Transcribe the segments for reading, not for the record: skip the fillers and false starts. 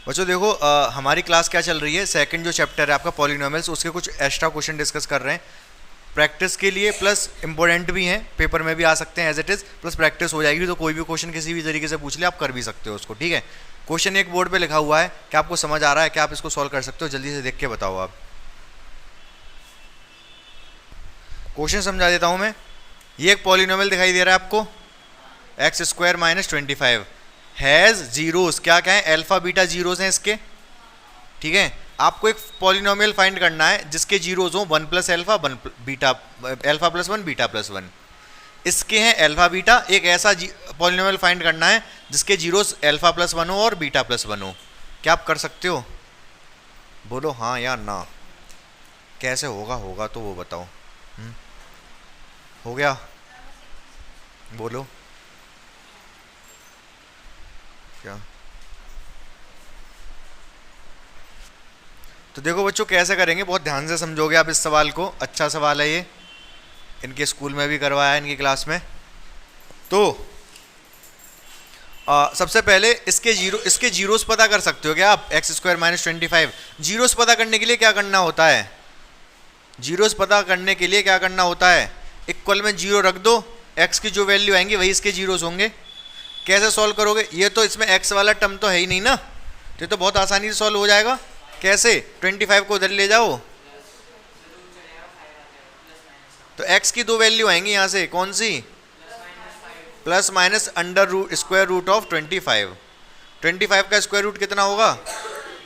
बच्चों देखो हमारी क्लास क्या चल रही है, सेकंड जो चैप्टर है आपका पॉलिनोमियल्स, उसके कुछ एक्स्ट्रा क्वेश्चन डिस्कस कर रहे हैं प्रैक्टिस के लिए, प्लस इंपॉर्टेंट भी हैं, पेपर में भी आ सकते हैं as it is, plus practice हो जाएगी तो कोई भी क्वेश्चन किसी भी तरीके से पूछ ले आप कर भी सकते हो उसको। ठीक है, क्वेश्चन एक बोर्ड पे लिखा हुआ है, क्या आपको समझ आ रहा है, क्या आप इसको सॉल्व कर सकते हो? जल्दी से देख के बताओ आप। क्वेश्चन समझा देता हूँ मैं। ये एक पॉलिनोमियल दिखाई दे रहा है आपको, x square minus 25 has zeros, क्या क्या है, अल्फा बीटा जीरोस हैं इसके। ठीक है, आपको एक पॉलिनोमियल फाइंड करना है जिसके जीरोस हो 1 plus alpha 1 beta, alpha plus 1 beta plus 1। इसके हैं एल्फा बीटा। एक ऐसा पॉलिनोमियल फाइंड करना है जिसके जीरोस एल्फा प्लस 1 हो और बीटा प्लस 1 हो। क्या आप कर सकते हो? बोलो हाँ या ना। कैसे होगा? होगा तो वो बताओ। हो गया? बोलो क्या। तो देखो बच्चों कैसे करेंगे, बहुत ध्यान से समझोगे आप इस सवाल को। अच्छा सवाल है ये, इनके स्कूल में भी करवाया है, इनकी क्लास में। तो सबसे पहले इसके जीरोस पता कर सकते हो क्या आप? एक्स स्क्वायर माइनस 25 जीरोस पता करने के लिए क्या करना होता है? जीरोस पता करने के लिए क्या करना होता है? इक्वल में जीरो रख दो, एक्स की जो वैल्यू आएंगी वही इसके जीरोस होंगे। कैसे सॉल्व करोगे? ये तो इसमें एक्स वाला टर्म तो है ही नहीं ना, ये तो बहुत आसानी से सॉल्व हो जाएगा। कैसे? 25 को उधर ले जाओ तो x की दो वैल्यू आएंगी यहाँ से, कौन सी? Plus minus under root square root of 25। 25 का स्क्वायर रूट कितना होगा?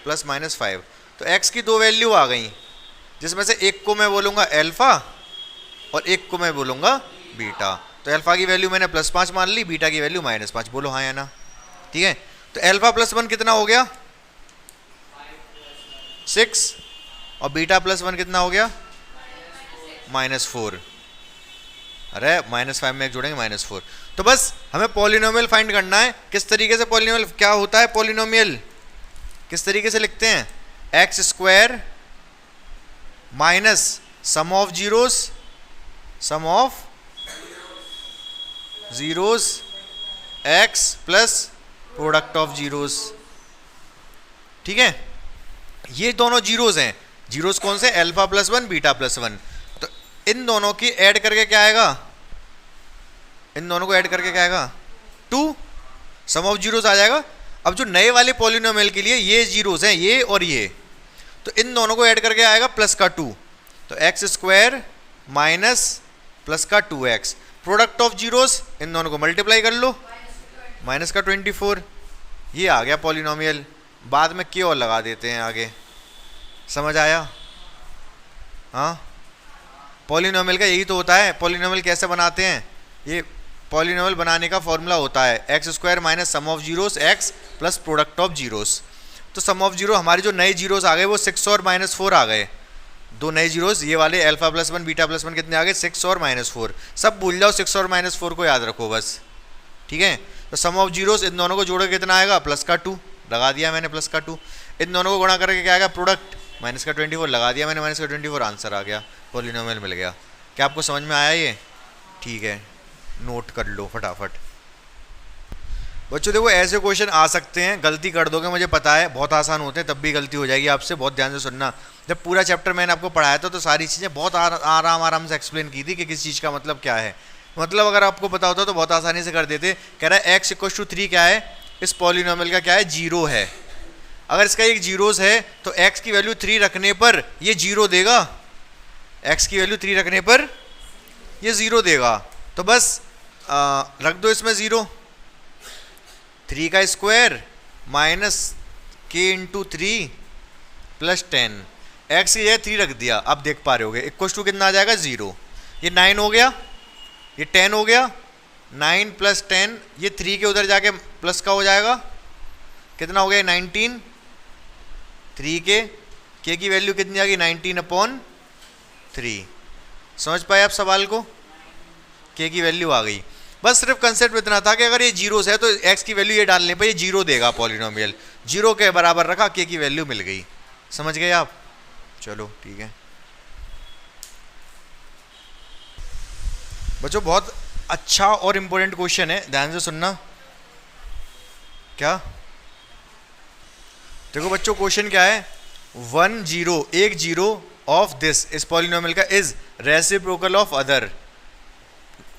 Plus minus 5। तो x की दो वैल्यू आ गई, जिसमें से एक को मैं बोलूँगा एल्फा और एक को मैं बोलूँगा बीटा। तो एल्फा की वैल्यू मैंने प्लस 5 मान ली, बीटा की वैल्यू माइनस 5। बोलो हाँ या ना। ठीक है, तो एल्फा प्लस 1 कितना हो गया? 6 और बीटा प्लस 1 कितना हो गया? -4। अरे -5 में एक जोड़ेंगे -4। तो बस हमें पॉलिनोमियल फाइंड करना है। किस तरीके से पॉलिनोमियल, क्या होता है पॉलिनोमियल, किस तरीके से लिखते हैं? X square minus sum of zeros, sum of zeros X plus product of zeros. ठीक है, ये दोनों जीरोस हैं। जीरोस कौन से? Alpha plus 1 beta plus 1। तो इन दोनों की ऐड करके क्या आएगा? इन दोनों को ऐड करके क्या आएगा? 2 सम ऑफ जीरोस आ जाएगा। अब जो नए वाले पॉलिनोमियल के लिए ये जीरोस हैं, ये और ये, तो इन दोनों को ऐड करके आएगा प्लस का 2। तो एक्स स्क्वायर माइनस प्लस का 2x, प्रोडक्ट ऑफ जीरोस, इन दोनों को मल्टीप्लाई कर लो, माइनस का 24। ये आ गया पॉलिनोमियल। बाद में के और लगा देते हैं आगे। समझ आया? हाँ, पॉलिनोमियल का यही तो होता है। पॉलिनोमियल कैसे बनाते हैं? ये पॉलिनोमियल बनाने का फॉर्मूला होता है x square minus sum of zeros X plus product of zeros. तो सम ऑफ जीरो, हमारे जो नए जीरोस आ गए वो 6 और -4 आ गए। दो नए जीरोस ये वाले, अल्फा प्लस 1 बीटा प्लस 1 कितने आ गए? 6 और -4। सब भूल जाओ, 6 और -4 को याद रखो बस। ठीक है, तो सम ऑफ जीरोस इन दोनों को जोड़ो कितना आएगा? प्लस का 2 लगा दिया मैंने, प्लस का 2। इन दोनों को गुणा करके क्या आएगा? प्रोडक्ट, माइनस का 24 लगा दिया मैंने, माइनस का 24 आंसर आ गया, पॉलिनोमियल मिल गया। क्या आपको समझ में आया ये? ठीक है, नोट कर लो फटाफट। बच्चों देखो ऐसे क्वेश्चन आ सकते हैं, गलती कर दोगे मुझे पता है, बहुत आसान होते हैं, तब भी गलती हो जाएगी आपसे। बहुत ध्यान से सुनना। जब पूरा चैप्टर मैंने आपको पढ़ाया था तो सारी चीज़ें बहुत आराम से एक्सप्लेन की थी कि किस चीज़ का मतलब क्या है। मतलब अगर आपको पता होता तो बहुत आसानी से कर देते। कह रहा है x = 3 क्या है? इस पॉलिनोमियल का क्या है? 0 है। अगर इसका एक जीरोस है तो x की वैल्यू 3 रखने पर ये 0 देगा। x की वैल्यू 3 रखने पर ये 0 देगा। तो बस रख दो इसमें 0। 3 का square minus k × 3 plus 10। x की जगह 3 रख दिया, अब देख पा रहे होगे इक्वल टू कितना आ जाएगा? 0। ये 9 हो गया, ये 10 हो गया। 9 प्लस 10, ये 3 के उधर जाके प्लस का हो जाएगा, कितना हो गया? 19। 3 के की वैल्यू कितनी आ गई? 19/3। समझ पाए आप सवाल को? के की वैल्यू आ गई। बस सिर्फ कंसेप्ट इतना था कि अगर ये जीरोस है तो x की वैल्यू ये डालने पर ये 0 देगा पॉलिनोमियल। 0 के बराबर रखा, के की वैल्यू मिल गई। समझ गए आप? चलो ठीक है बच्चों, बहुत अच्छा और इम्पोर्टेंट क्वेश्चन है, ध्यान से सुनना। क्या देखो बच्चों क्वेश्चन क्या है, 1 0 एक जीरो ऑफ दिस इस पॉलिनोमियल का is reciprocal of other,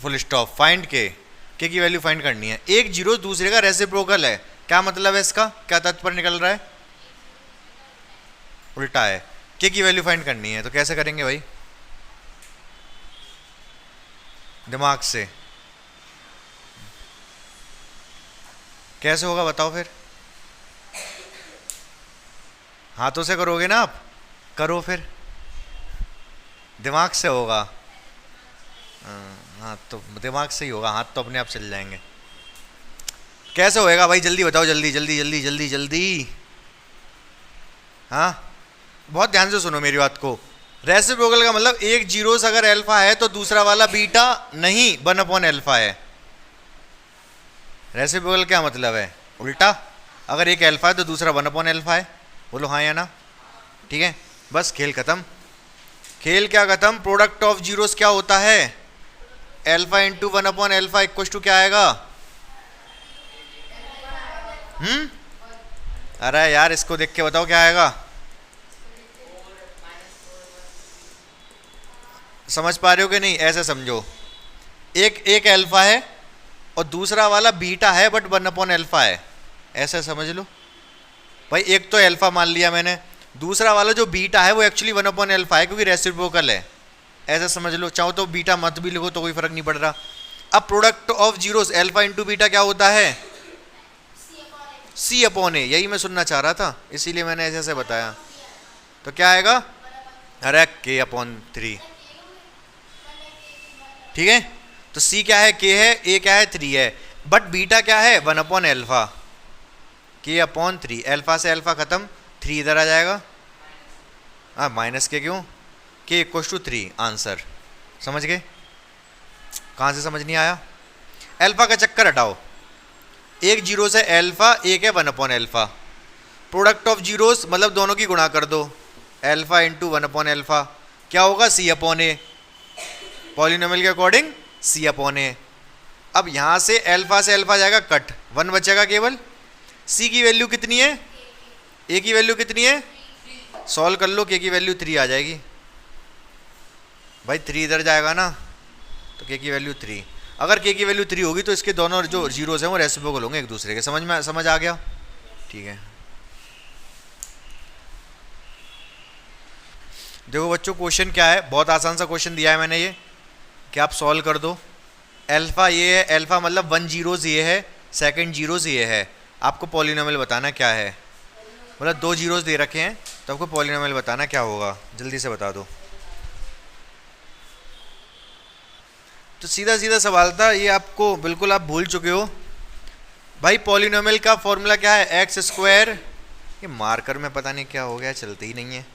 full stop, find के की वैल्यू फाइंड करनी है। एक जीरो दूसरे का रेसिप्रोकल है, क्या मतलब है इसका, क्या तात्पर्य निकल रहा है, उल्टा है, के की वैल्यू फाइंड करनी है। तो कैसे करेंगे भाई, दिमाग से कैसे होगा बताओ फिर, हाथों से करोगे ना आप, करो फिर, दिमाग से होगा। हाँ तो दिमाग से ही होगा, हाथ तो अपने आप चल जाएंगे। कैसे होएगा भाई, जल्दी बताओ, जल्दी जल्दी जल्दी जल्दी जल्दी। हाँ बहुत ध्यान से सुनो मेरी बात को। रेसिप्रोकल का मतलब एक जीरोस अगर अल्फा है तो दूसरा वाला बीटा नहीं, 1 अल्फा है। रेसिप्रोकल क्या मतलब है, उल्टा, अगर एक अल्फा है तो दूसरा 1 अल्फा है। बोलो हाँ या ना, ठीक है, बस खेल खत्म। खेल क्या खत्म, प्रोडक्ट ऑफ जीरोस क्या होता है, alpha into 1 alpha equal to क्या आएगा, अरे यार इसको देख के बताओ क्या आएगा, समझ पा रहे हो कि नहीं, ऐसे समझो, एक अल्फा है और दूसरा वाला बीटा है बट 1 अल्फा है, ऐसे समझ लो भाई। एक तो अल्फा मान लिया मैंने, दूसरा वाला जो बीटा है वो एक्चुअली 1 अल्फा है क्योंकि रेसिप्रोकल है, ऐसा समझ लो। चाहो तो बीटा मत भी लिखो तो कोई फर्क नहीं पड़ रहा। अब product of zeros alpha into beta क्या होता है, सी अपॉन ए, यही मैं सुनना चाह रहा था इसीलिए मैंने ऐसे ऐसे बताया। तो क्या आएगा, अरे के अपॉन 3, ठीक है। तो सी क्या है, के है, ए क्या है, 3 है, बट बीटा क्या है 1 अल्फा, के अपॉन 3, अल्फा से अल्फा खत्म, 3 इधर आ जाएगा, हाँ माइनस के क्यों, के इक्वल टू 3, आंसर। समझ गए, कहाँ से समझ नहीं आया, अल्फा का चक्कर हटाओ, एक जीरो से अल्फा, एक है 1 अल्फा, प्रोडक्ट ऑफ जीरोस मतलब दोनों की गुणा कर दो, अल्फा इंटू 1 अल्फा क्या होगा, सी अपॉन ए, पॉलिनोमियल के अकॉर्डिंग सी अपॉन ए। अब यहाँ से अल्फा जाएगा कट, 1 बचेगा केवल, सी की वैल्यू कितनी है, ए की वैल्यू कितनी है, सॉल्व कर लो, के की वैल्यू 3 आ जाएगी भाई, 3 इधर जाएगा ना तो के की वैल्यू 3, अगर के की वैल्यू 3 होगी तो इसके दोनों जो जीरोस हैं वो रेसिप्रोकल होंगे एक दूसरे के, समझ आ गया, ठीक है। देखो बच्चों क्वेश्चन क्या है, बहुत आसान सा क्वेश्चन दिया है मैंने ये, कि आप सॉल्व कर दो। अल्फा ये है, अल्फा मतलब 1 जीरोस ये है, सेकंड जीरोस ये है, आपको पॉलिनोमियल बताना क्या है, मतलब 2 जीरोस दे रखे हैं तो आपको पॉलिनोमियल बताना क्या होगा, जल्दी से बता दो। तो सीधा सीधा सवाल था ये, आपको बिल्कुल आप भूल चुके हो भाई। पॉलिनोमियल का फॉर्मूला क्या है, एक्स स्क्वायर, ये मार्कर में पता नहीं क्या हो गया, चलते ही नहीं है,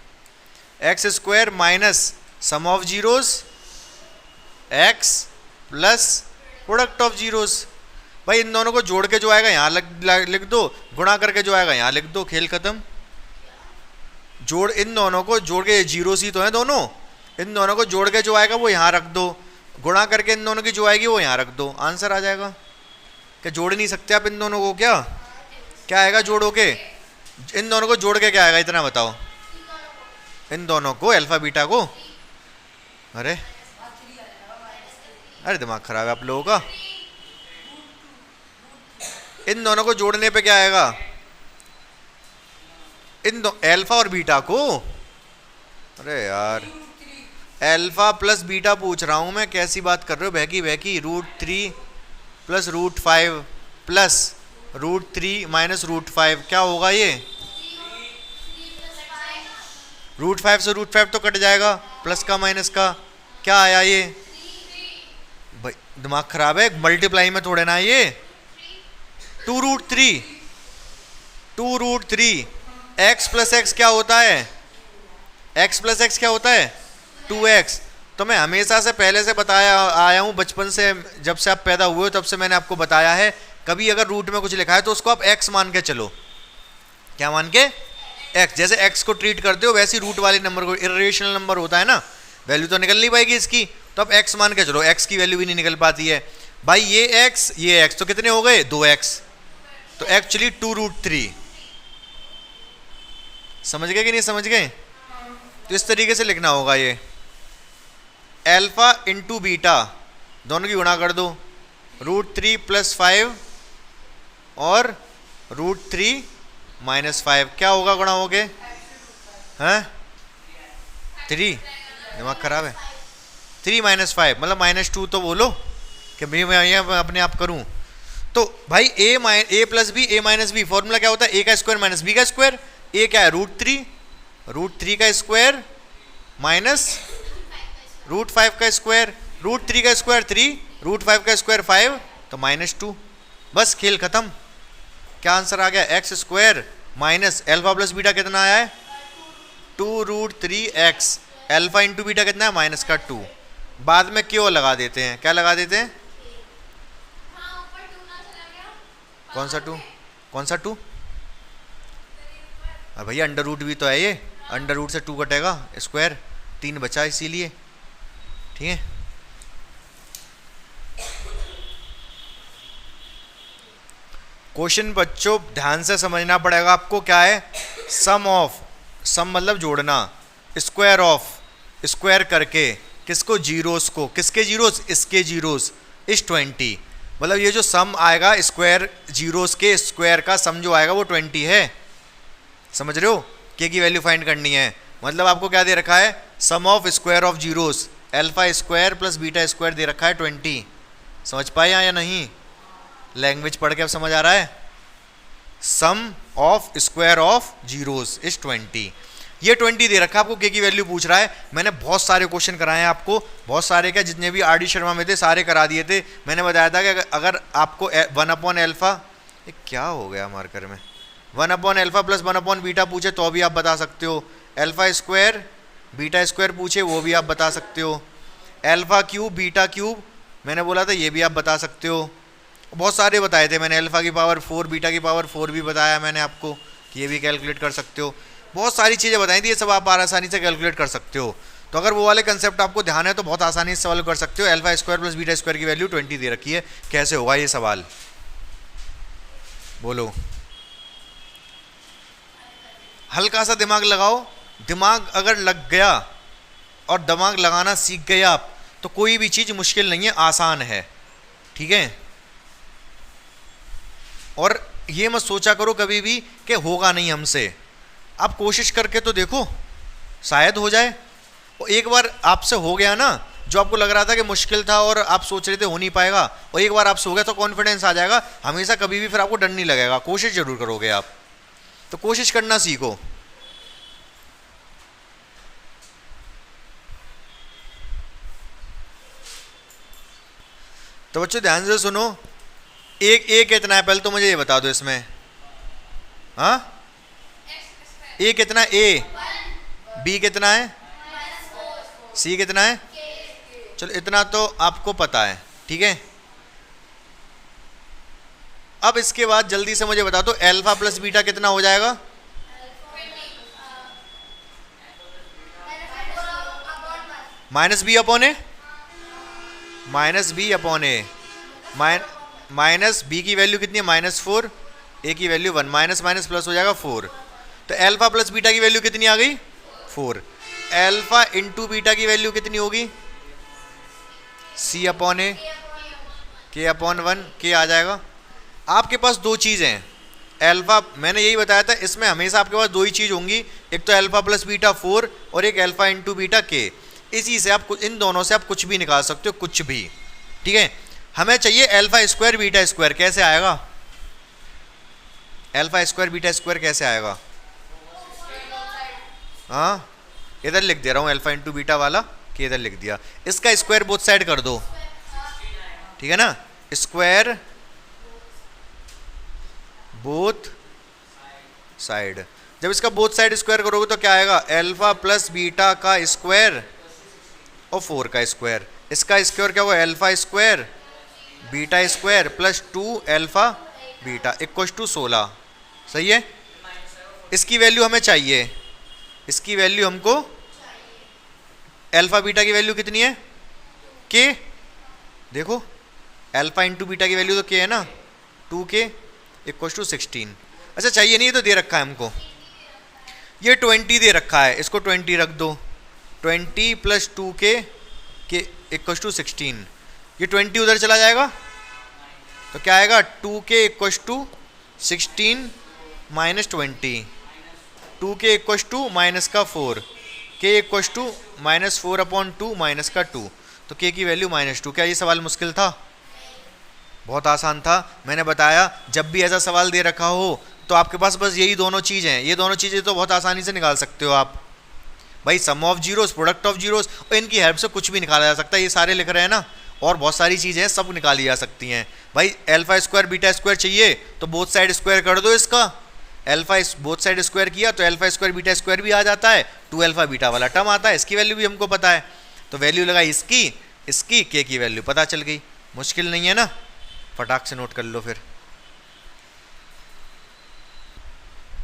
x square minus sum of zeros X plus product of zeros. भाई इन दोनों को जोड़ के जो आएगा यहाँ लिख दो, गुणा करके जो आएगा यहाँ लिख दो, खेल खत्म। जोड़, इन दोनों को जोड़ के, जीरोस ही तो है दोनों, इन दोनों को जोड़ के जो आएगा वो यहाँ रख दो, गुणा करके इन दोनों की जो आएगी वो यहाँ रख दो, आंसर आ जाएगा। क्या जोड़ नहीं सकते आप इन दोनों को, क्या आएगा जोड़ो के, इन दोनों को जोड़ के क्या आएगा इतना बताओ, इन दोनों को अल्फा बीटा को, अरे दिमाग खराब है आप लोगों का, इन दोनों को जोड़ने पे क्या आएगा, इन दो अल्फा और बीटा को, अरे यार अल्फा प्लस बीटा पूछ रहा हूं मैं, कैसी बात कर रहे हो बहकी, √3 प्लस √5 प्लस √3 माइनस √5 क्या होगा ये, √5 से √5 तो कट जाएगा, प्लस का माइनस का क्या आया ये, भाई दिमाग खराब है, मल्टीप्लाई में थोड़े ना ये, 2√3 एक्स प्लस एक्स क्या होता है, एक्स प्लस एक्स क्या होता है 2x। तो मैं हमेशा से पहले से बताया आया हूँ, बचपन से, जब से आप पैदा हुए हो तब से मैंने आपको बताया है, कभी अगर रूट में कुछ लिखा है तो उसको आप x मान के चलो, क्या मान के, x, जैसे x को ट्रीट करते हो वैसे रूट वाले नंबर को, इरेशनल नंबर होता है ना, वैल्यू तो निकल नहीं पाएगी इसकी, तो आप x मान के चलो, x की वैल्यू भी नहीं निकल पाती है भाई, ये x तो कितने हो गए 2x, तो एक्चुअली 2√3, समझ गए कि नहीं समझ गए? तो इस तरीके से लिखना होगा ये, एल्फा इंटू बीटा दोनों की गुणा कर दो, √3 + 5 और √3 - 5 क्या होगा गुणा हो गए? हैं 3, दिमाग खराब है। 3 - 5 मतलब -2 तो बोलो कि भाई मैं यहाँ अपने आप करूँ। तो भाई a + b a - b formula क्या होता है? a का स्क्वायर माइनस b का स्क्वायर। a क्या है? √3 का स्क्वायर माइनस √5 का स्क्वायर, √3 का स्क्वायर 3, √5 का स्क्वायर 5 तो -2। बस खेल खत्म। क्या आंसर आ गया? x² minus alpha plus beta कितना आया है? 2√3x। एल्फा इंटू बीटा कितना है? -2। बाद में क्यों लगा देते हैं? क्या लगा देते हैं? कौन सा 2? कौन सा 2? अरे भैया अंडर रूट भी तो है ये, अंडर रूट से 2 कटेगा, स्क्वायर 3 बचा इसीलिए। ठीक है, क्वेश्चन बच्चों ध्यान से समझना पड़ेगा आपको। क्या है? सम ऑफ, सम मतलब जोड़ना, स्क्वायर ऑफ, स्क्वायर करके किसको? जीरोस को। किसके जीरोस? इसके जीरोस इस 20। मतलब ये जो सम आएगा स्क्वायर जीरोस के स्क्वायर का सम जो आएगा वो 20 है। समझ रहे हो? के की वैल्यू फाइंड करनी है। मतलब आपको क्या दे रखा है? Sum of square of zeros alpha square plus beta square दे रखा है 20। समझ पाए या नहीं? लैंग्वेज पढ़ के अब समझ आ रहा है? Sum of square of zeros is 20। ये 20 दे रखा है आपको, के की वैल्यू पूछ रहा है। मैंने बहुत सारे क्वेश्चन कराए हैं आपको, बहुत सारे क्या, जितने भी आर डी शर्मा में थे सारे करा दिए थे। मैंने बताया था कि अगर आपको 1/α, ये क्या हो गया मार्कर में, 1/α प्लस 1/β पूछे तो भी आप बता सकते हो। एल्फा स्क्वायर बीटा स्क्वायर पूछे वो भी आप बता सकते हो। एल्फा क्यूब बीटा क्यूब मैंने बोला था ये भी आप बता सकते हो। बहुत सारे बताए थे मैंने, अल्फा की पावर 4 बीटा की पावर 4 भी बताया मैंने आपको कि ये भी कैलकुलेट कर सकते हो। बहुत सारी चीज़ें बताई थी, ये सब आप आसानी से कैलकुलेट कर सकते हो। तो अगर वो वाले कंसेप्ट आपको ध्यान है तो बहुत आसानी से सवाल कर सकते हो। Alpha square plus beta square की वैल्यू 20 दे रखी है, कैसे होगा ये सवाल? बोलो, हल्का सा दिमाग लगाओ। दिमाग अगर लग गया और दिमाग लगाना सीख गए आप तो कोई भी चीज़ मुश्किल नहीं है, आसान है। ठीक है, और ये मत सोचा करो कभी भी कि होगा नहीं हमसे। आप कोशिश करके तो देखो, शायद हो जाए। और एक बार आपसे हो गया ना, जो आपको लग रहा था कि मुश्किल था और आप सोच रहे थे हो नहीं पाएगा, और एक बार आपसे हो गया तो कॉन्फिडेंस आ जाएगा। हमेशा कभी भी फिर आपको डर नहीं लगेगा, कोशिश जरूर करोगे आप। तो कोशिश करना सीखो। तो बच्चों ध्यान से सुनो, एक ए कितना है पहले तो मुझे ये बता दो इसमें। हाँ, ए कितना है? ए। बी कितना है? सी कितना है? चलो इतना तो आपको पता है। ठीक है, अब इसके बाद जल्दी से मुझे बता दो एल्फा प्लस बीटा कितना हो जाएगा? -b/a, -b/a। माइनस बी की वैल्यू कितनी है? -4, ए की वैल्यु 1, माइनस माइनस प्लस हो जाएगा 4। तो एल्फा प्लस बीटा की वैल्यू कितनी आ गई? 4। एल्फा इंटू बीटा की वैल्यू कितनी होगी? c/a, k/1, k आ जाएगा। आपके पास दो चीज़ें हैं, एल्फा, मैंने यही बताया था इसमें हमेशा आपके पास दो ही चीज़ होंगी, एक तो एल्फा प्लस बीटा 4 और एक एल्फा इंटू बीटा k। इसी से आप इन दोनों से आप कुछ भी निकाल सकते हो, कुछ भी। ठीक है, हमें चाहिए एल्फा स्क्वायर बीटा स्क्वायर। कैसे आएगा एल्फा स्क्वायर बीटा स्क्वायर? कैसे आएगा? हाँ, इधर लिख दे रहा हूँ एल्फा इंटू बीटा वाला, कि इधर लिख दिया। इसका स्क्वायर बोथ साइड कर दो, ठीक है ना? Square both side. जब इसका बोथ साइड स्क्वायर करोगे तो क्या आएगा? एल्फा प्लस बीटा का स्क्वायर और 4 का स्क्वायर। इसका स्क्वायर क्या होगा? Alpha square beta square plus 2 alpha beta equal to 16। सही है, इसकी वैल्यू हमें चाहिए। इसकी वैल्यू हमको, एल्फा बीटा की वैल्यू कितनी है? के। देखो एल्फा इंटू बीटा की वैल्यू तो के है ना, 2k इक्वल टू 16। अच्छा चाहिए नहीं, ये तो दे रखा है हमको। ये 20 दे रखा है, इसको 20 रख दो, 20 प्लस 2k के इक्वल टू 16, ये 20 उधर चला जाएगा तो क्या आएगा 2k equal to 16 minus 20, 2k equal to minus का 4, k equal to minus 4/2 minus का 2, तो k की वैल्यू -2। क्या ये सवाल मुश्किल था? बहुत आसान था। मैंने बताया जब भी ऐसा सवाल दे रखा हो तो आपके पास बस यही दोनों चीज़ें हैं, ये दोनों चीज़ें तो बहुत आसानी से निकाल सकते हो आप भाई, sum of zeros, product of zeros, और इनकी हेल्प से कुछ भी निकाला जा सकता है। ये सारे लिख रहे हैं ना, और बहुत सारी चीज़ें हैं, सब निकाली जा सकती हैं भाई। अल्फा स्क्वायर बीटा स्क्वायर चाहिए तो बोथ साइड स्क्वायर कर दो इसका, अल्फा बोथ साइड स्क्वायर किया तो अल्फा स्क्वायर बीटा स्क्वायर भी आ जाता है, 2 अल्फा बीटा वाला टर्म आता है, इसकी वैल्यू भी हमको पता है, तो वैल्यू लगाई इसकी के की वैल्यू पता चल गई। मुश्किल नहीं है ना, फटाक से नोट कर लो। फिर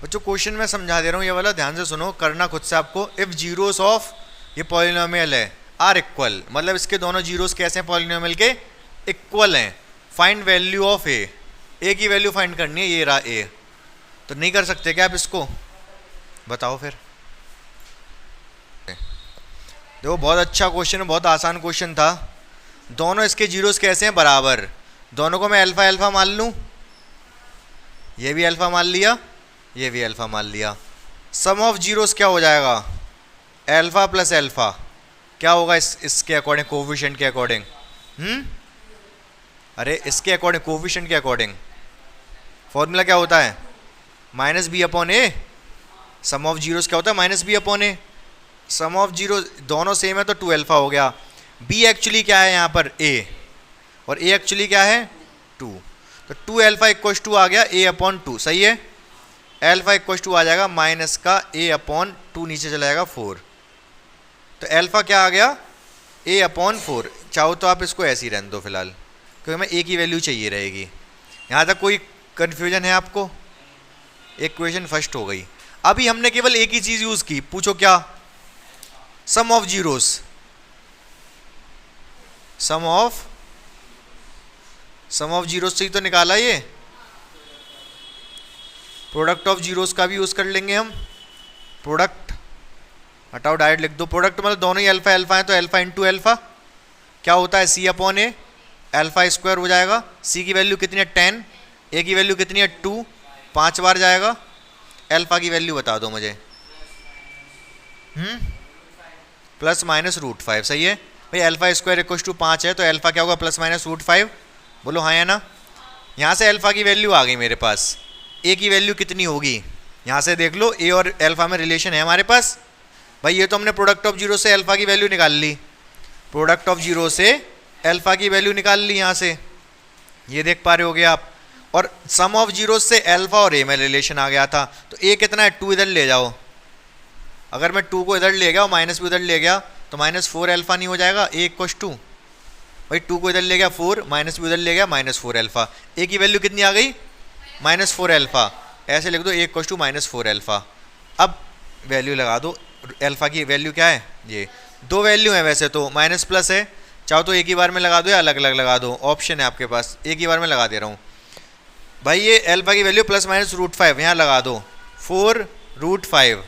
बच्चों क्वेश्चन मैं समझा दे रहा हूँ, ये वाला ध्यान से सुनो, करना खुद से आपको। इफ जीरोस ऑफ, ये पॉलिनोमियल है, आर इक्वल, मतलब इसके दोनों जीरोस कैसे हैं, पॉलिनोमियल के इक्वल हैं, फाइंड वैल्यू ऑफ ए की वैल्यू फाइंड करनी है, ये रहा ए, तो नहीं कर सकते क्या आप इसको? बताओ फिर। देखो बहुत अच्छा क्वेश्चन है, बहुत आसान क्वेश्चन था। दोनों इसके जीरोस कैसे हैं, बराबर, दोनों को मैं अल्फा अल्फा मान लूँ, ये भी अल्फा मान लिया, ये भी अल्फा मान लिया, सम ऑफ जीरोस क्या हो जाएगा, अल्फा प्लस अल्फा, क्या होगा इसके अकॉर्डिंग, कोफिशिएंट के अकॉर्डिंग, अरे इसके अकॉर्डिंग, कोफिशिएंट के अकॉर्डिंग फॉर्मूला क्या होता है, -b/a, सम ऑफ जीरोस क्या होता है, -b/a, सम ऑफ जीरो दोनों सेम है तो 2 अल्फा हो गया, b एक्चुअली क्या है यहाँ पर a, और a एक्चुअली क्या है 2, तो 2 अल्फा इक्वल टू आ गया a/2, सही है, अल्फा इक्वल टू आ जाएगा माइनस का a/2, नीचे चला जाएगा 4, तो अल्फा क्या आ गया a/4। चाहो तो आप इसको ऐसे ही रहने दो फिलहाल, क्योंकि हमें a की वैल्यू चाहिए रहेगी। यहाँ तक कोई कन्फ्यूजन है आपको? इक्वेशन फर्स्ट हो गई। अभी हमने केवल एक ही चीज़ यूज़ की, पूछो क्या, sum of zeros, sum of zeros से ही तो निकाला ये, प्रोडक्ट ऑफ जीरोस का भी यूज़ कर लेंगे हम, प्रोडक्ट हटाओ डायरेक्ट लिख दो, प्रोडक्ट मतलब दोनों ही अल्फा अल्फा है तो अल्फा इंटू अल्फा क्या होता है, c/a, अल्फा स्क्वायर हो जाएगा, c की वैल्यू कितनी है 10, a की वैल्यू कितनी है 2, 5 बार जाएगा, अल्फा की वैल्यू बता दो मुझे, ±√5, सही है भाई, अल्फा स्क्वायर इक्वल टू 5 है तो अल्फा क्या होगा ±√5, बोलो हाँ या ना। यहाँ से अल्फा की वैल्यू आ गई मेरे पास, ए की वैल्यू कितनी होगी, यहाँ से देख लो, ए और अल्फा में रिलेशन है हमारे पास भाई, ये तो हमने प्रोडक्ट ऑफ जीरो से अल्फा की वैल्यू निकाल ली, प्रोडक्ट ऑफ जीरो से अल्फा की वैल्यू निकाल ली यहाँ से, ये देख पा रहे होगे आप, और सम ऑफ जीरो से अल्फा और ए में रिलेशन आ गया था, तो ए कितना है 2 इधर ले जाओ, अगर मैं 2 को इधर ले गया और माइनस भी उधर ले गया तो -4 अल्फा नहीं हो जाएगा, ए इक्वल टू भाई 2 को इधर ले गया 4, माइनस भी उधर ले गया -4 अल्फा, ए की वैल्यू कितनी आ गई -4 अल्फा, ऐसे लिख दो ए इक्वल टू -4 अल्फा। अब वैल्यू लगा दो, अल्फा की वैल्यू क्या है, ये 2 वैल्यू है वैसे तो, माइनस प्लस है, चाहो तो एक ही बार में लगा दो या अलग अलग लगा दो, ऑप्शन है आपके पास, एक ही बार में लगा दे रहा हूँ भाई। ये अल्फा की वैल्यू ±√5 यहाँ लगा दो, 4√5,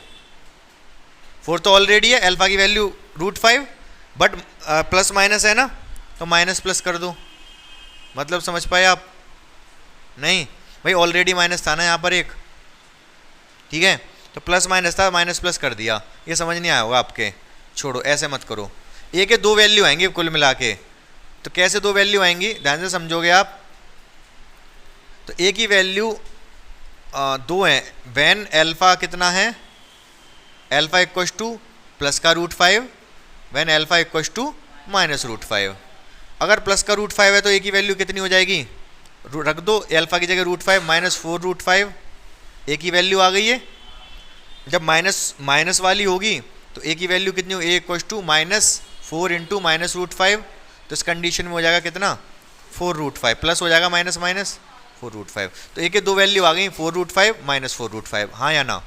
4 तो ऑलरेडी है, अल्फा की वैल्यू √5 बट प्लस माइनस है ना, तो माइनस प्लस कर दो, मतलब समझ पाए आप? नहीं भाई ऑलरेडी माइनस था ना यहाँ पर एक, ठीक है, तो प्लस माइनस था, माइनस प्लस कर दिया, ये समझ नहीं आया होगा आपके, छोड़ो ऐसे मत करो। ए के 2 वैल्यू आएंगे कुल मिला के, तो कैसे 2 वैल्यू आएंगी ध्यान से समझोगे आप, तो ए की वैल्यू 2 है, वैन अल्फा कितना है, अल्फा इक्वल टू प्लस का √5, वैन अल्फा इक्वल टू -√5, अगर प्लस का √5 है तो ए की वैल्यू कितनी हो जाएगी, रख दो अल्फा की जगह √5, -4√5, ए की वैल्यू आ गई है। जब माइनस वाली होगी तो ए की वैल्यू कितनी हो, ए इक्वल टू -4 इंटू -√5, तो इस कंडीशन में हो जाएगा कितना 4√5, प्लस हो जाएगा माइनस 4√5, तो ए के 2 वैल्यू आ गई, 4√5 -4√5, हाँ या ना?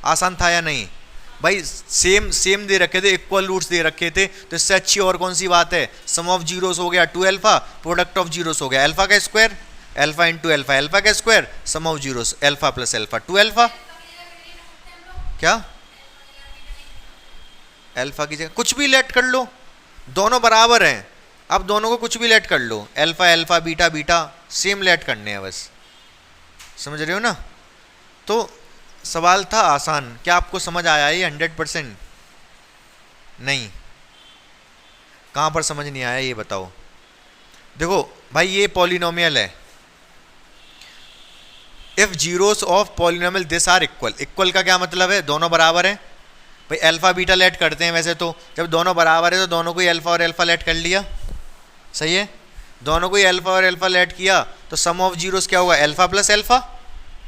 आसान था या नहीं भाई? सेम दे रखे थे, इक्वल रूट्स दे रखे थे, तो इससे अच्छी और कौन सी बात है। सम ऑफ जीरोस हो गया 2 अल्फा, प्रोडक्ट ऑफ जीरोस हो गया अल्फा का square, alpha into alpha, alpha का square, sum of zeros alpha plus alpha 2 alpha. क्या? अल्फा की जगह कुछ भी लेट कर लो, दोनों बराबर हैं, अब दोनों को कुछ भी लेट कर लो, alpha alpha beta beta same let करने हैं बस, समझ रहे हो ना? तो सवाल था आसान, क्या आपको समझ आया ये 100%? नहीं, कहाँ पर समझ नहीं आया ये बताओ। देखो भाई ये पॉलिनोमियल है, if zeros of polynomial this are equal, equal का क्या मतलब है? दोनों बराबर हैं। भाई अल्फा बीटा लेट करते हैं वैसे तो, जब दोनों बराबर है तो दोनों को ही अल्फा और अल्फा लेट कर लिया, सही है? दोनों को ही अल्फा और अल्फा लेट किया तो सम ऑफ जीरोस क्या होगा? Alpha plus alpha,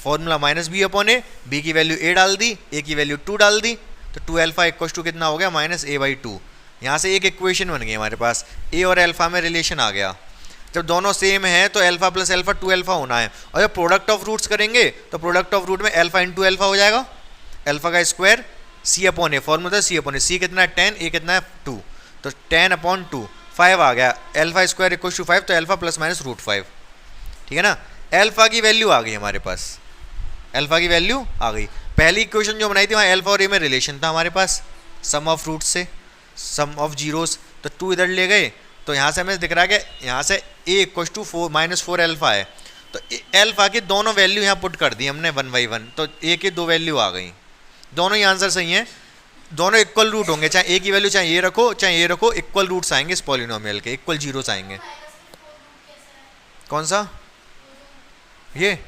formula minus B upon A, B की वैल्यू ए डाल दी, ए की वैल्यू 2 डाल दी, तो 2 अल्फा इक्वल टू कितना हो गया? Minus A by 2। यहाँ से एक इक्वेशन बन गई हमारे पास, ए और अल्फा में रिलेशन आ गया। जब दोनों सेम है तो अल्फा प्लस अल्फा 2 अल्फा होना है, और जब प्रोडक्ट ऑफ रूट्स करेंगे तो प्रोडक्ट ऑफ रूट में अल्फा इंटू अल्फा हो जाएगा, अल्फा का square C upon A, formula C upon A, सी कितना है 10, ए कितना है 2, तो 10 अपॉन 2 5 आ गया, अल्फा स्क्वायर इक्वल टू 5, तो अल्फा प्लस माइनस रूट 5, ठीक है ना? अल्फा की वैल्यू आ गई हमारे पास, अल्फा की वैल्यू आ गई। पहली इक्वेशन जो बनाई थी वहाँ अल्फा और ए में रिलेशन था हमारे पास सम ऑफ रूट से, सम ऑफ जीरोस, तो 2 इधर ले गए, तो यहाँ से हमें दिख रहा है कि यहाँ से ए इक्वल टू 4 माइनस 4 अल्फा है, तो अल्फा की दोनों वैल्यू यहाँ पुट कर दी हमने 1 बाई 1, तो ए की 2 वैल्यू आ गई, दोनों ही आंसर सही हैं, दोनों इक्वल रूट होंगे, चाहे ए की वैल्यू चाहे ये रखो चाहे ये रखो, इक्वल रूट्स आएंगे इस पॉलिनोमियल के, इक्वल जीरोस आएंगे। कौन सा? ये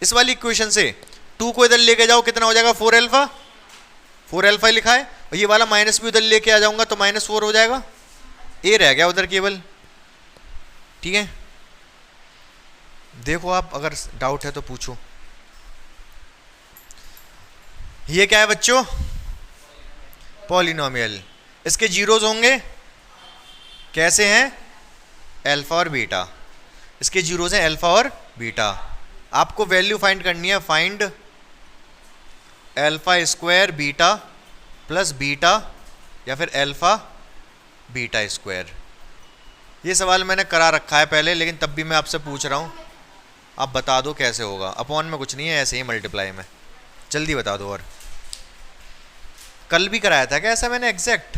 इस वाली इक्वेशन से 2 को इधर लेके जाओ, कितना हो जाएगा? 4 अल्फा, 4 अल्फा लिखा है, और ये वाला माइनस भी उधर लेके आ जाऊंगा तो माइनस 4 हो जाएगा, ए रह गया उधर केवल, ठीक है? देखो आप अगर डाउट है तो पूछो। ये क्या है बच्चों? पॉलिनोमियल, इसके जीरोस होंगे, कैसे हैं? अल्फा और बीटा, इसके जीरोस हैं अल्फा और बीटा। आपको वैल्यू फाइंड करनी है, find alpha square beta plus beta या फिर अल्फा बीटा स्क्वायर। ये सवाल मैंने करा रखा है पहले, लेकिन तब भी मैं आपसे पूछ रहा हूँ, आप बता दो कैसे होगा। अपॉन में कुछ नहीं है, ऐसे ही मल्टीप्लाई में, जल्दी बता दो। और कल भी कराया था क्या ऐसा मैंने एग्जैक्ट?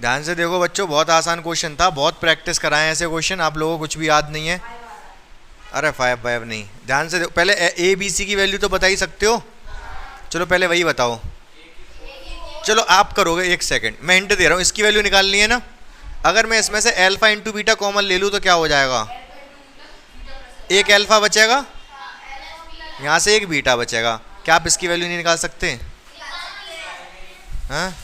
ध्यान से देखो बच्चों, बहुत आसान क्वेश्चन था, बहुत प्रैक्टिस कराए ऐसे क्वेश्चन, आप लोगों को कुछ भी याद नहीं है। अरे 5 नहीं, ध्यान से देखो, पहले ए बी सी की वैल्यू तो बता ही सकते हो, चलो पहले वही बताओ। चलो आप करोगे, एक सेकंड मैं हिंट दे रहा हूँ, इसकी वैल्यू निकालनी है ना। अगर मैं इसमें से अल्फा इंटू बीटा कॉमन ले लूँ तो क्या हो जाएगा? एक अल्फा बचेगा, यहाँ से एक बीटा बचेगा, क्या आप इसकी वैल्यू नहीं निकाल सकते? हाँ,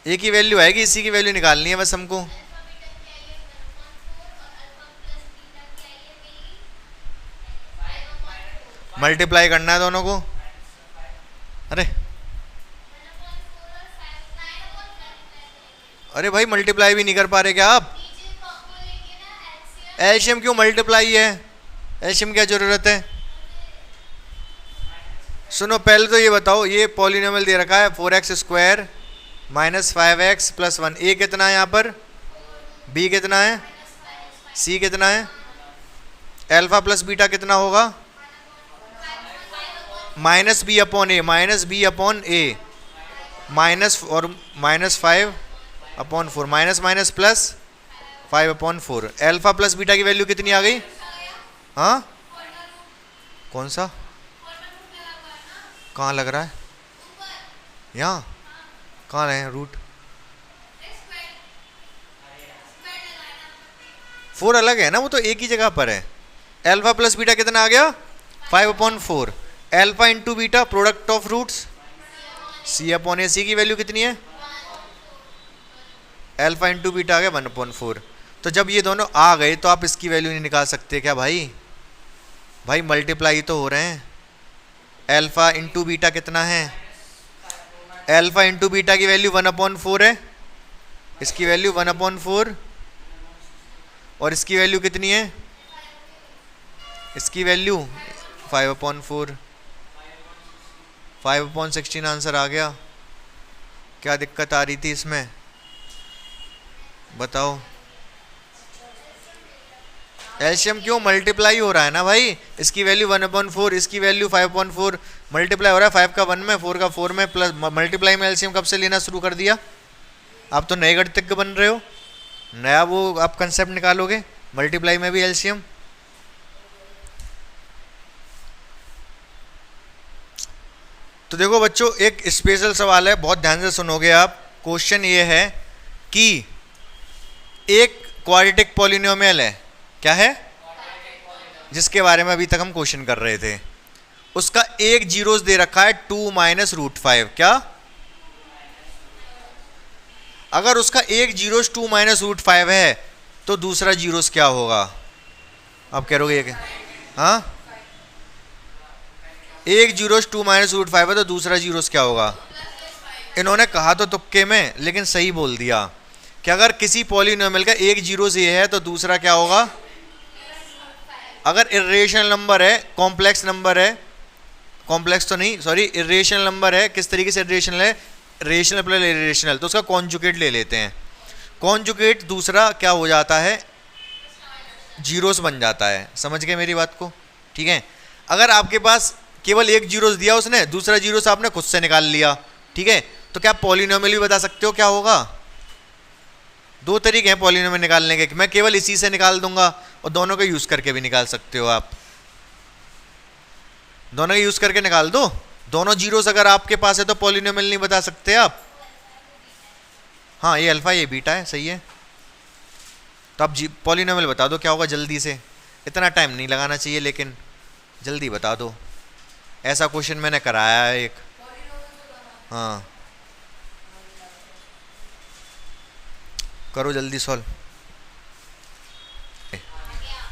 ए की वैल्यू आएगी, इसी की वैल्यू निकालनी है बस हमको। मल्टीप्लाई करना है दोनों को। अरे अरे भाई मल्टीप्लाई भी नहीं कर पा रहे क्या आप? एलसीएम क्यों मल्टीप्लाई है? एलसीएम क्या जरूरत है? सुनो पहले तो ये बताओ, ये पॉलिनोमियल दे रखा है 4x square minus 5x plus 1, ए कितना है यहाँ पर? बी कितना है? सी कितना है? अल्फा प्लस बीटा कितना होगा? माइनस बी अपॉन ए, माइनस बी अपॉन ए, माइनस और minus 5 upon 4, minus minus plus 5 upon 4। Alpha plus beta की वैल्यू कितनी आ गई? हाँ कौन सा? कहाँ लग रहा है? यहाँ कहाँ है रूट? 4 अलग है ना, वो तो एक ही जगह पर है। अल्फा प्लस बीटा कितना आ गया? 5 upon 4। Alpha into beta product of roots C upon A, C की वैल्यू कितनी है? अल्फा इंटू बीटा आ गया 1 अपॉन 4। तो जब ये दोनों आ गए तो आप इसकी वैल्यू नहीं निकाल सकते क्या भाई? भाई मल्टीप्लाई तो हो रहे हैं। अल्फा इंटू बीटा कितना है? अल्फा इंटू बीटा की वैल्यू 1 अपॉन 4 है, इसकी वैल्यू 1 अपॉन 4, और इसकी वैल्यू कितनी है? इसकी वैल्यू 5 अपॉन 4, 5 अपॉन 16 आंसर आ गया। क्या दिक्कत आ रही थी इसमें बताओ? एलसीएम क्यों? मल्टीप्लाई हो रहा है ना भाई, इसकी वैल्यू 1/4, इसकी वैल्यू 5/4, मल्टीप्लाई हो रहा है 5 का 1 में, 4 का 4 में, प्लस मल्टीप्लाई में एलसीएम कब से लेना शुरू कर दिया? आप तो नए गणितज्ञ बन रहे हो, नया वो आप कंसेप्ट निकालोगे मल्टीप्लाई में भी एलसीएम। तो देखो बच्चों, एक स्पेशल सवाल है, बहुत ध्यान से सुनोगे आप। क्वेश्चन ये है कि एक क्वाड्रेटिक पॉलिनोमियल है, क्या है? जिसके बारे में अभी तक हम क्वेश्चन कर रहे थे, उसका एक जीरोस दे रखा है 2 माइनस रूट 5। क्या? अगर उसका एक जीरोस 2 माइनस रूट 5 है तो दूसरा जीरोस क्या होगा? आप कह रहोगे ये, हाँ, एक जीरोस 2 माइनस रूट 5 है तो दूसरा जीरोस क्या होगा? इन्होंने कहा तो तुक्के में, लेकिन सही बोल दिया कि अगर किसी पॉलिनोमियल का एक जीरोस ये है तो दूसरा क्या होगा? अगर इर्रेशनल नंबर है, कॉम्प्लेक्स नंबर है, कॉम्प्लेक्स तो नहीं, सॉरी, इर्रेशनल नंबर है। किस तरीके से इर्रेशनल है? रेशनल प्लस इर्रेशनल, तो उसका कॉन्जुगेट ले लेते हैं। कॉन्जुगेट दूसरा क्या हो जाता है? जीरोस बन जाता है। समझ गए मेरी बात को? ठीक है। अगर आपके पास केवल एक जीरोस दिया उसने, दूसरा जीरोस आपने खुद से निकाल लिया, ठीक है, तो क्या पॉलिनोमियल भी बता सकते हो क्या होगा? दो तरीके हैं पॉलिनोमियल निकालने के, मैं केवल इसी से निकाल दूंगा और दोनों का यूज करके भी निकाल सकते हो आप। दोनों का यूज करके निकाल दो। दोनों जीरोस अगर आपके पास है तो पॉलिनोमियल नहीं बता सकते आप। हाँ, ये अल्फा ये बीटा है, सही है। तो आप पॉलिनोमियल बता दो क्या होगा जल्दी से। इतना टाइम नहीं लगाना चाहिए, लेकिन जल्दी बता दो। ऐसा क्वेश्चन मैंने कराया है एक। हाँ, करो जल्दी सॉल्व।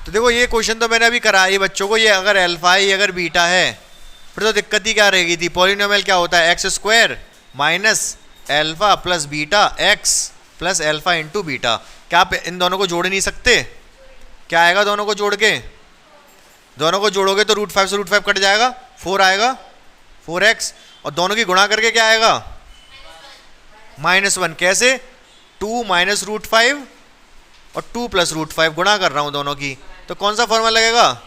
तो देखो, ये क्वेश्चन तो मैंने अभी कराया ही बच्चों को। ये अगर अल्फा है, ये अगर बीटा है, फिर तो दिक्कत ही क्या रहेगी थी। पॉलिनोमियल क्या होता है? X square minus alpha plus beta x plus alpha into beta. क्या आप इन दोनों को जोड़ नहीं सकते? क्या आएगा दोनों को जोड़ के? दोनों को जोड़ोगे तो रूट 5 से रूट 5 कट जाएगा, 4 आएगा, 4x, और दोनों की गुणा करके क्या आएगा? -1। कैसे? 2 माइनस रूट 5 और 2 प्लस रूट 5, गुणा कर रहा हूं दोनों की, तो कौन सा फॉर्मूला लगेगा?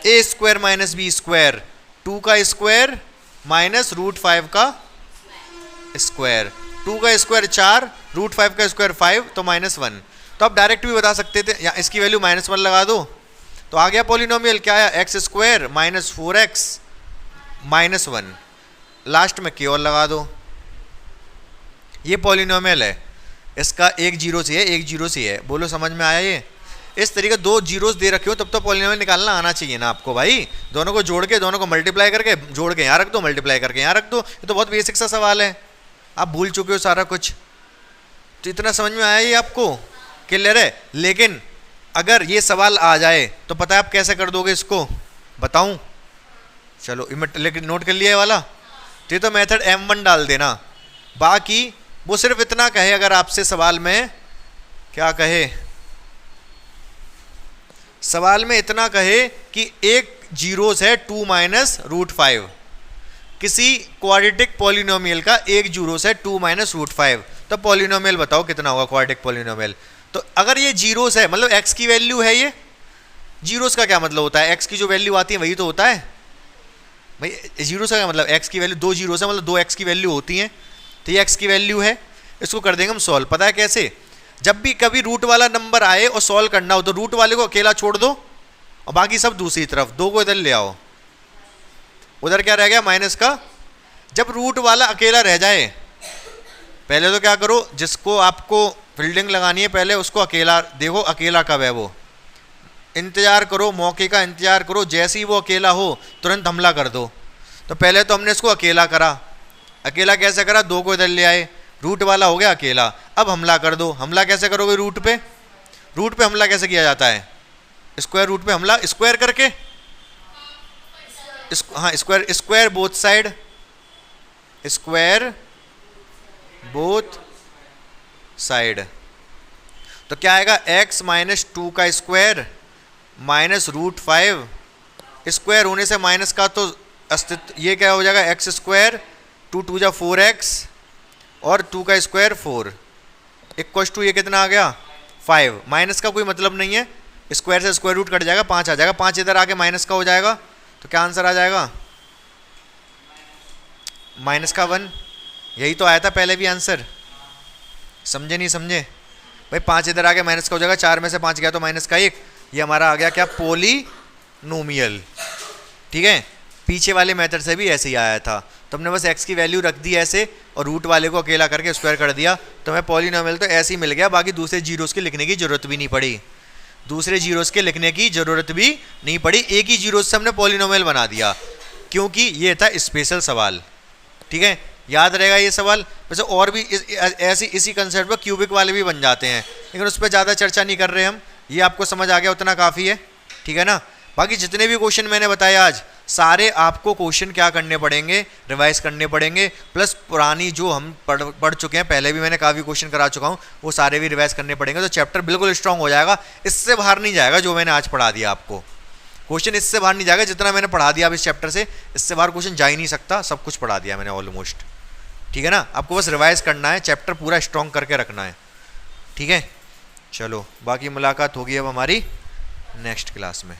ए स्क्वायर माइनस बी स्क्वायर, 2 का स्क्वायर माइनस रूट 5 का स्क्वायर, 2 का स्क्वायर 4, रूट 5 का स्क्वायर 5, तो -1। तो आप डायरेक्ट भी बता सकते थे, या इसकी वैल्यू -1 लगा दो तो आ गया पॉलिनोमियल। क्या आया? X square minus 4x -1, last में केवल लगा दो। ये पॉलिनोमियल है, इसका एक जीरो से है, एक जीरो से है। बोलो समझ में आया? ये इस तरीके दो जीरोस दे रखे हो तब तो पॉलिनोमियल निकालना आना चाहिए ना आपको भाई। दोनों को जोड़ के, दोनों को मल्टीप्लाई करके, जोड़ के यहाँ रख दो, मल्टीप्लाई करके यहाँ रख दो। ये तो बहुत बेसिक सा सवाल है, आप भूल चुके हो सारा कुछ। तो इतना समझ में आया ये आपको? क्लियर है? लेकिन अगर ये सवाल आ जाए तो पता है आप कैसे कर दोगे इसको? बताऊं? चलो, लेकिन नोट कर लिया ये वाला। तो ये तो मेथड M1 डाल देना। बाकी वो सिर्फ इतना कहे, अगर आपसे सवाल में क्या कहे, सवाल में इतना कहे कि एक जीरोस है 2 माइनस रूट 5, किसी क्वाड्रेटिक पॉलिनोमियल का एक जीरोस है 2 माइनस रूट 5, तो पॉलिनोमियल बताओ कितना होगा क्वाड्रेटिक पॉलिनोमियल। तो अगर ये जीरोस है, मतलब x की वैल्यू है, ये जीरोस का क्या मतलब होता है? x की जो वैल्यू आती है वही तो होता है भाई। जीरोस का क्या मतलब? x की वैल्यू, 2 जीरोस है मतलब 2x की वैल्यू होती है। तो ये x की वैल्यू है, इसको कर देंगे हम सॉल्व। पता है कैसे? जब भी कभी रूट वाला नंबर आए और सॉल्व करना हो तो रूट वाले को अकेला छोड़ दो और बाकी सब दूसरी तरफ, 2 को इधर ले आओ। उधर क्या रह गया? माइनस का। जब रूट वाला अकेला रह जाए, पहले तो क्या करो, जिसको आपको फील्डिंग लगानी है पहले उसको अकेला देखो, अकेला कब है वो, इंतजार करो, मौके का इंतजार करो। जैसे ही वो अकेला हो तुरंत हमला कर दो। तो पहले तो हमने इसको अकेला करा। अकेला कैसे करा? 2 को इधर ले आए, रूट वाला हो गया अकेला। अब हमला कर दो। हमला कैसे करोगे? रूट पे। रूट पे हमला कैसे किया जाता है? स्क्वायर रूट पे हमला, स्क्वायर करके। हाँ, square, square both side, square both side. तो क्या आएगा? x माइनस 2 का स्क्वायर माइनस रूट 5, स्क्वायर होने से माइनस का तो अस्तित्व, ये क्या हो जाएगा? एक्स स्क्वायर, 2 2 जा 4x और 2 का स्क्वायर 4 इक्वल्स टू ये कितना आ गया? 5। माइनस का कोई मतलब नहीं है, स्क्वायर से स्क्वायर रूट कट जाएगा, 5 आ जाएगा, 5 इधर आके माइनस का हो जाएगा, तो क्या आंसर आ जाएगा? माइनस का 1। यही तो आया था पहले भी आंसर, समझे नहीं समझे भाई? 5 इधर आके माइनस का हो जाएगा, 4 में से 5 गया तो माइनस का 1। ये हमारा आ गया क्या? पोलिनोमियल। ठीक है, पीछे वाले मेथड से भी ऐसे ही आया था, तो हमने बस x की वैल्यू रख दी ऐसे और रूट वाले को अकेला करके स्क्वायर कर दिया, तो हमें पॉलिनोमियल तो ऐसे ही मिल गया। बाकी दूसरे जीरोस के लिखने की जरूरत भी नहीं पड़ी, दूसरे जीरोस के लिखने की जरूरत भी नहीं पड़ी, एक ही जीरोस से हमने पॉलिनोमियल बना दिया, क्योंकि ये था स्पेशल सवाल। ठीक है, याद रहेगा ये सवाल। वैसे और भी ऐसी इसी कंसेप्ट पर क्यूबिक वाले भी बन जाते हैं, लेकिन उस पर ज़्यादा चर्चा नहीं कर रहे हम। ये आपको समझ आ गया उतना काफ़ी है, ठीक है ना? बाकी जितने भी क्वेश्चन मैंने बताए आज, सारे आपको क्वेश्चन क्या करने पड़ेंगे? रिवाइज करने पड़ेंगे, प्लस पुरानी जो हम पढ़ चुके हैं, पहले भी मैंने काफ़ी क्वेश्चन करा चुका हूँ, वो सारे भी रिवाइज करने पड़ेंगे, तो चैप्टर बिल्कुल स्ट्रांग हो जाएगा। इससे बाहर नहीं जाएगा जो मैंने आज पढ़ा दिया आपको, क्वेश्चन इससे बाहर नहीं जाएगा। जितना मैंने पढ़ा दिया अब इस चैप्टर से, इससे बाहर क्वेश्चन जा ही नहीं सकता, सब कुछ पढ़ा दिया मैंने ऑलमोस्ट। ठीक है ना? आपको बस रिवाइज करना है, चैप्टर पूरा स्ट्रांग करके रखना है। ठीक है, चलो बाकी मुलाकात होगी अब हमारी नेक्स्ट क्लास में।